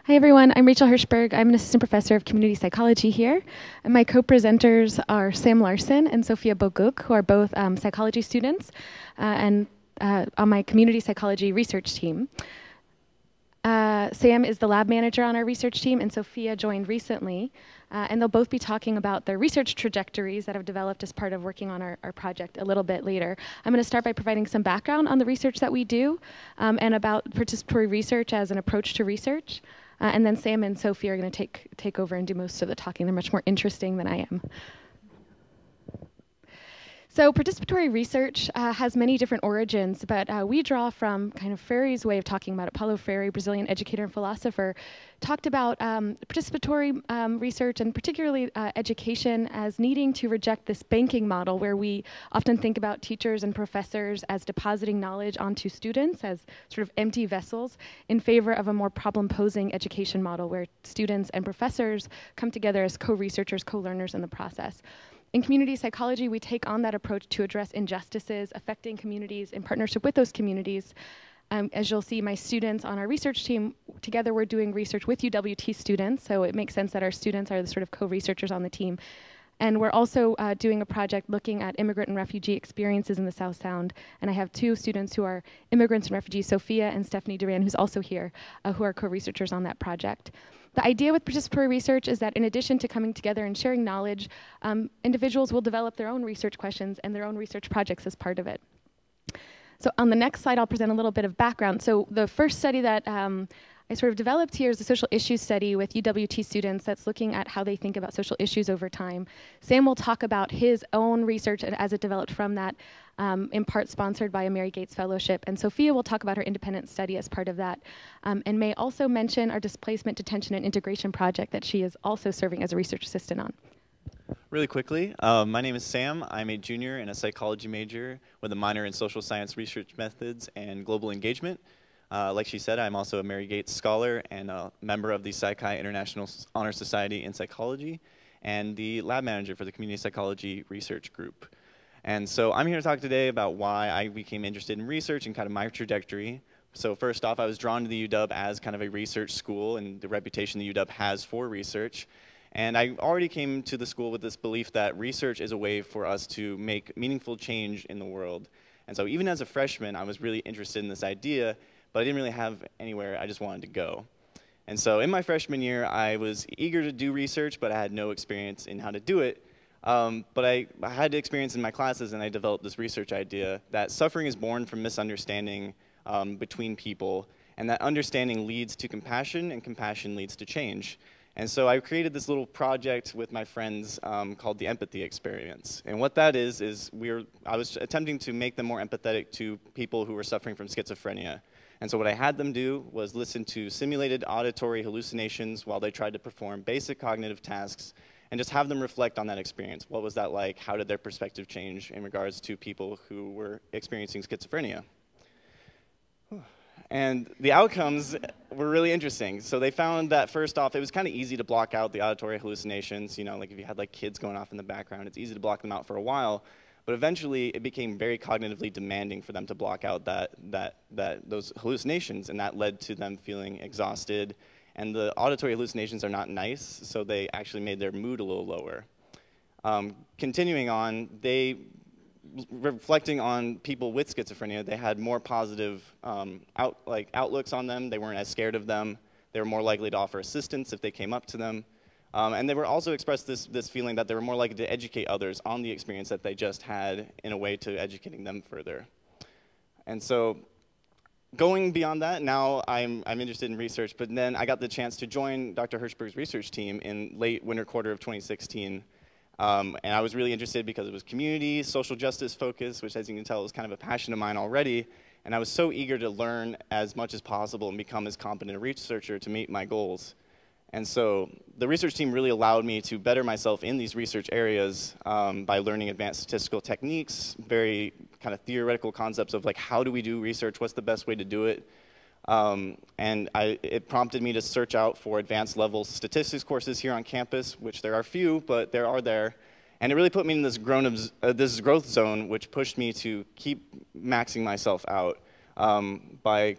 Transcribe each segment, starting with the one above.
Hi everyone, I'm Rachel Hershberg. I'm an assistant professor of community psychology here. And my co-presenters are Sam Larsen and Sophiya Boguk, who are both psychology students and on my community psychology research team. Sam is the lab manager on our research team, and Sophiya joined recently. And they'll both be talking about their research trajectories that have developed as part of working on our project a little bit later. I'm going to start by providing some background on the research that we do and about participatory research as an approach to research. And then Sam and Sophie are going to take over and do most of the talking. They're much more interesting than I am. So participatory research has many different origins, but we draw from kind of Freire's way of talking about it. Paulo Freire, Brazilian educator and philosopher, talked about participatory research and particularly education as needing to reject this banking model where we often think about teachers and professors as depositing knowledge onto students as sort of empty vessels in favor of a more problem-posing education model where students and professors come together as co-researchers, co-learners in the process. In community psychology, we take on that approach to address injustices affecting communities in partnership with those communities. As you'll see, my students on our research team, together we're doing research with UWT students, so it makes sense that our students are the sort of co-researchers on the team. And we're also doing a project looking at immigrant and refugee experiences in the South Sound. And I have two students who are immigrants and refugees, Sophiya and Stephanie Duran, who's also here, who are co-researchers on that project. The idea with participatory research is that in addition to coming together and sharing knowledge, individuals will develop their own research questions and their own research projects as part of it. So on the next slide, I'll present a little bit of background. So the first study that I sort of developed here is a social issues study with UWT students that's looking at how they think about social issues over time. Sam will talk about his own research as it developed from that, in part sponsored by a Mary Gates Fellowship. And Sophiya will talk about her independent study as part of that, and may also mention our displacement, detention, and integration project that she is also serving as a research assistant on. Really quickly, my name is Sam. I'm a junior and a psychology major with a minor in social science research methods and global engagement. Like she said, I'm also a Mary Gates scholar and a member of the Psychi International Honor Society in Psychology and the lab manager for the Community Psychology Research Group. And so I'm here to talk today about why I became interested in research and kind of my trajectory. So first off, I was drawn to the UW as kind of a research school and the reputation the UW has for research. And I already came to the school with this belief that research is a way for us to make meaningful change in the world. And so even as a freshman, I was really interested in this idea, but I didn't really have anywhere I just wanted to go. And so in my freshman year, I was eager to do research, but I had no experience in how to do it. But I had experience in my classes, and I developed this research idea that suffering is born from misunderstanding between people, and that understanding leads to compassion, and compassion leads to change. And so I created this little project with my friends called the Empathy Experience. And what that is I was attempting to make them more empathetic to people who were suffering from schizophrenia. And so what I had them do was listen to simulated auditory hallucinations while they tried to perform basic cognitive tasks and just have them reflect on that experience. What was that like? How did their perspective change in regards to people who were experiencing schizophrenia? And the outcomes were really interesting. So they found that first off, it was kind of easy to block out the auditory hallucinations. You know, like if you had like kids going off in the background, it's easy to block them out for a while. But eventually, it became very cognitively demanding for them to block out those hallucinations, and that led to them feeling exhausted. And the auditory hallucinations are not nice, so they actually made their mood a little lower. Continuing on, reflecting on people with schizophrenia, they had more positive outlooks on them. They weren't as scared of them. They were more likely to offer assistance if they came up to them. And they were also expressed this feeling that they were more likely to educate others on the experience that they just had in a way to educating them further. And so going beyond that, now I'm interested in research, but then I got the chance to join Dr. Hershberg's research team in late winter quarter of 2016. And I was really interested because it was community, social justice focused, which as you can tell is kind of a passion of mine already. And I was so eager to learn as much as possible and become as competent a researcher to meet my goals. And so the research team really allowed me to better myself in these research areas by learning advanced statistical techniques, very kind of theoretical concepts of like how do we do research, what's the best way to do it. And it prompted me to search out for advanced level statistics courses here on campus, which there are few, but there are there. And it really put me in this growth zone, which pushed me to keep maxing myself out. by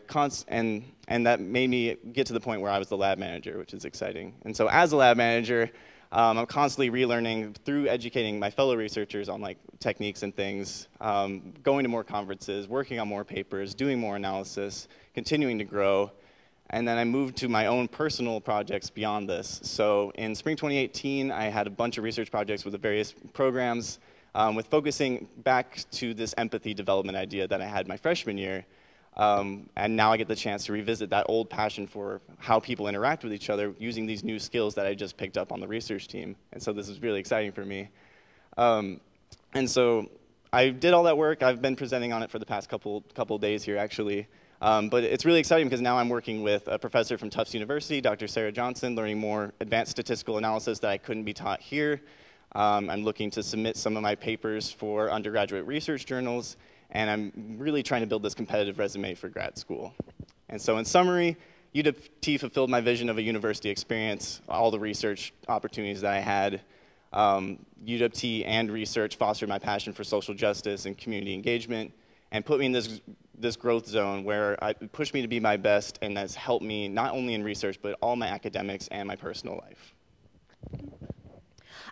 and that made me get to the point where I was the lab manager, which is exciting. And so as a lab manager, I'm constantly relearning through educating my fellow researchers on like techniques and things, going to more conferences, working on more papers, doing more analysis, continuing to grow. And then I moved to my own personal projects beyond this. So in spring 2018, I had a bunch of research projects with the various programs, with focusing back to this empathy development idea that I had my freshman year. And now I get the chance to revisit that old passion for how people interact with each other using these new skills that I just picked up on the research team. And so this is really exciting for me. And so I did all that work. I've been presenting on it for the past couple days here, actually. But it's really exciting because now I'm working with a professor from Tufts University, Dr. Sarah Johnson, learning more advanced statistical analysis that I couldn't be taught here. I'm looking to submit some of my papers for undergraduate research journals, and I'm really trying to build this competitive resume for grad school. And so in summary, UWT fulfilled my vision of a university experience, all the research opportunities that I had. UWT and research fostered my passion for social justice and community engagement, and put me in this growth zone where it pushed me to be my best, and has helped me not only in research, but all my academics and my personal life.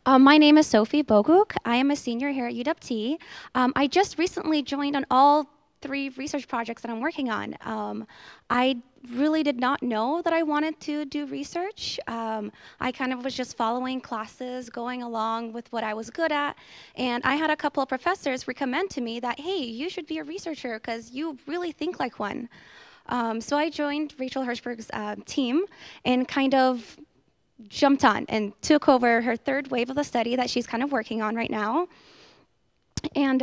My name is Sophie Boguk. I am a senior here at UWT. I just recently joined on all 3 research projects that I'm working on. I really did not know that I wanted to do research. I kind of was just following classes, going along with what I was good at, and I had a couple of professors recommend to me that, hey, you should be a researcher because you really think like one. So I joined Rachel Hershberg's team and kind of jumped on and took over her 3rd wave of the study that she's kind of working on right now. And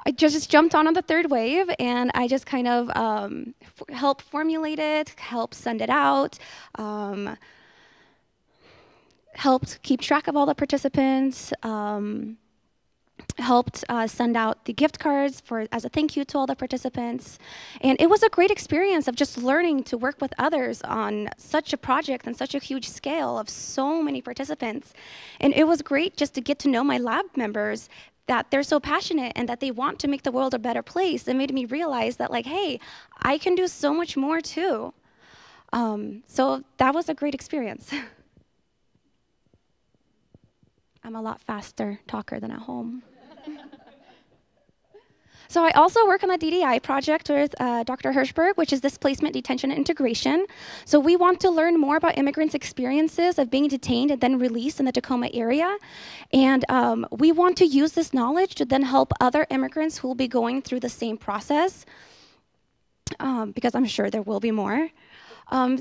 I just jumped on the 3rd wave, and I just kind of helped formulate it, helped send it out, helped keep track of all the participants, helped send out the gift cards as a thank you to all the participants. And it was a great experience of just learning to work with others on such a project and such a huge scale of so many participants. And it was great just to get to know my lab members, that they're so passionate and that they want to make the world a better place. It made me realize that, like, hey, I can do so much more too. So that was a great experience. I'm a lot faster talker than at home. So I also work on the DDI project with Dr. Hershberg, which is displacement, detention, and integration. So we want to learn more about immigrants' experiences of being detained and then released in the Tacoma area. And we want to use this knowledge to then help other immigrants who will be going through the same process, because I'm sure there will be more.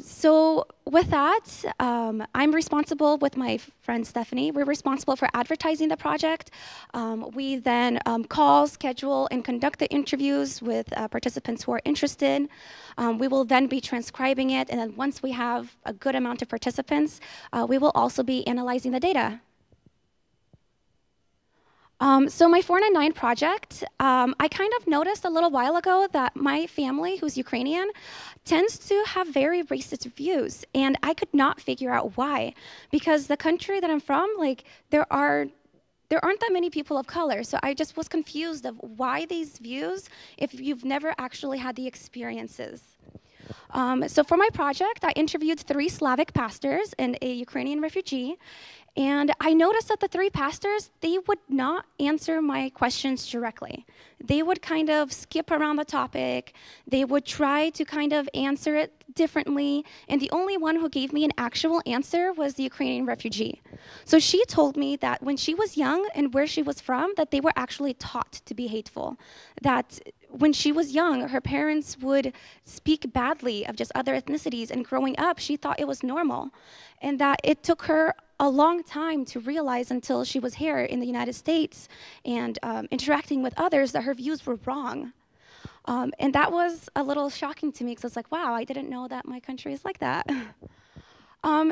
So with that, I'm responsible with my friend Stephanie. We're responsible for advertising the project. We then call, schedule, and conduct the interviews with participants who are interested. We will then be transcribing it, and then once we have a good amount of participants, we will also be analyzing the data. So my 499 project, I kind of noticed a little while ago that my family, who's Ukrainian, tends to have very racist views, and I could not figure out why. Because the country that I'm from, like, there aren't that many people of color, so I just was confused of why these views if you've never actually had the experiences. So for my project, I interviewed 3 Slavic pastors and a Ukrainian refugee, and I noticed that the 3 pastors, they would not answer my questions directly. They would kind of skip around the topic. They would try to kind of answer it differently, and the only one who gave me an actual answer was the Ukrainian refugee. So she told me that when she was young and where she was from, that they were actually taught to be hateful. That when she was young, her parents would speak badly of just other ethnicities, and growing up, she thought it was normal. And that it took her a long time to realize until she was here in the United States and interacting with others that her views were wrong. And that was a little shocking to me because I was like, wow, I didn't know that my country is like that.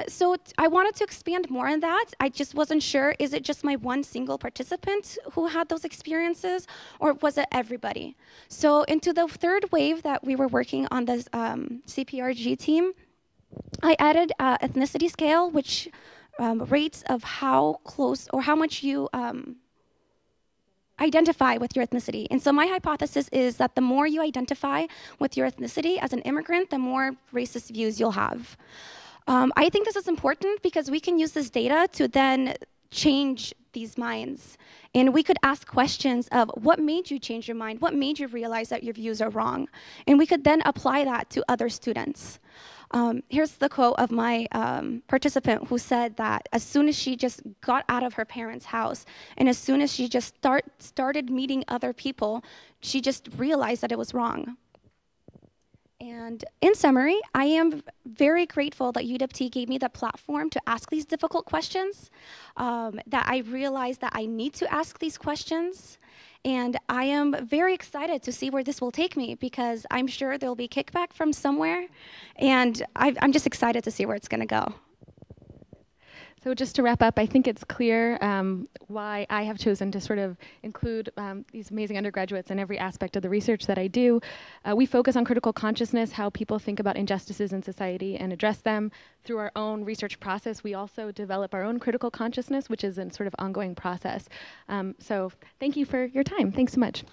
So I wanted to expand more on that. I just wasn't sure, is it just my one single participant who had those experiences, or was it everybody? So into the 3rd wave that we were working on this CPRG team, I added ethnicity scale, which rates of how close or how much you identify with your ethnicity. And so my hypothesis is that the more you identify with your ethnicity as an immigrant, the more racist views you'll have. I think this is important because we can use this data to then change these minds. And we could ask questions of what made you change your mind? What made you realize that your views are wrong? And we could then apply that to other students. Here's the quote of my participant who said that as soon as she just got out of her parents' house and as soon as she just started meeting other people, she just realized that it was wrong. And in summary, I am very grateful that UWT gave me the platform to ask these difficult questions, that I realized that I need to ask these questions. And I am very excited to see where this will take me because I'm sure there'll be kickback from somewhere. And I'm just excited to see where it's going to go. So just to wrap up, I think it's clear why I have chosen to sort of include these amazing undergraduates in every aspect of the research that I do. We focus on critical consciousness, how people think about injustices in society and address them. Through our own research process, we also develop our own critical consciousness, which is a sort of ongoing process. So thank you for your time. Thanks so much.